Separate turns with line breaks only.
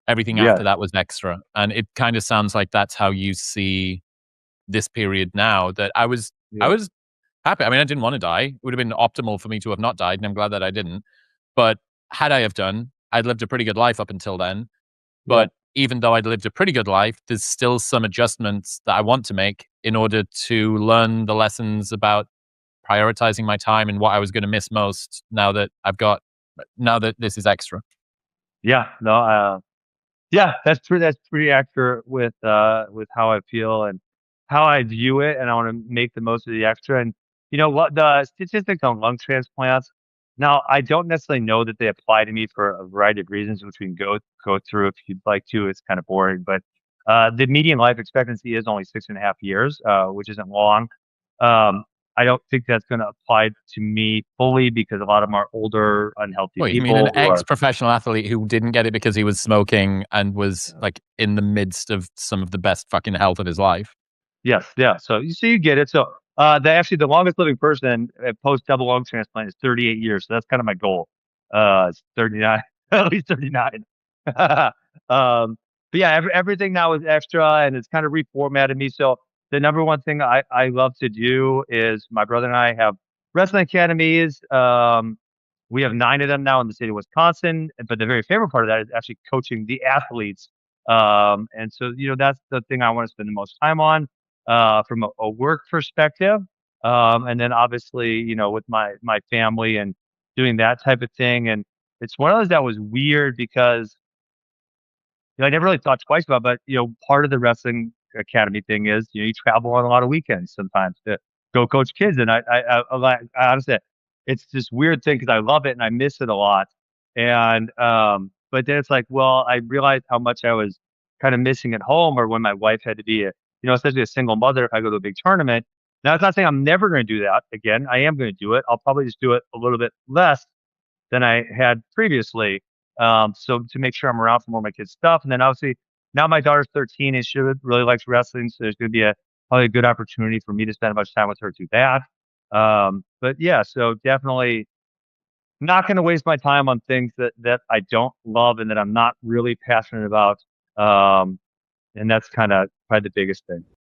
Everything
Yeah.
after that was extra. And it kind of sounds like that's how you see this period now, that I
Yeah.
was happy. I mean, I didn't want to die. It would have been optimal for me to have not died, and I'm glad that I didn't. But had I have done, I'd lived a pretty good life up until then.
Yeah.
But even though I'd lived a pretty good life, there's still some adjustments that I want to make in order to learn the lessons about prioritizing my time and what I was going to miss most now that this is extra.
Yeah. No, yeah, that's pretty accurate with how I feel and how I view it, and I want to make the most of the extra. And you know what, the statistics on lung transplants. Now, I don't necessarily know that they apply to me for a variety of reasons, which we can go through if you'd like to. It's kind of boring, but the median life expectancy is only 6.5 years, which isn't long. Um, I don't think that's going to apply to me fully because a lot of them are older, unhealthy
What, you mean an
people who are.
ex-professional athlete who didn't get it because he was smoking and was, like, in the midst of some of the bbest fucking health of his life?
Yes, yeah. So you get it. So the longest living person post double lung transplant is 38 years. So that's kind of my goal. It's 39, at least 39. But yeah, everything now is extra and it's kind of reformatted me. So the number one thing I love to do is my brother and I have wrestling academies. We have 9 of them now in the state of Wisconsin. But the very favorite part of that is actually coaching the athletes. And so, that's the thing I want to spend the most time on from a work perspective. And then obviously, with my family and doing that type of thing. And it's one of those that was weird because I never really thought twice about, but part of the wrestling academy thing is you travel on a lot of weekends sometimes to go coach kids, and I honestly, it's this weird thing because I love it and I miss it a lot, and but then it's like, well, I realized how much I was kind of missing at home, or when my wife had to be especially a single mother if I go to a big tournament. Now, it's not saying I'm never going to do that again. I am going to do it. I'll probably just do it a little bit less than I had previously. So to make sure I'm around for more of my kids' stuff. And then obviously now my daughter's 13 and she really likes wrestling. So there's going to be probably a good opportunity for me to spend as much time with her to that. But yeah, so definitely not going to waste my time on things that I don't love and that I'm not really passionate about. And that's kind of probably the biggest thing.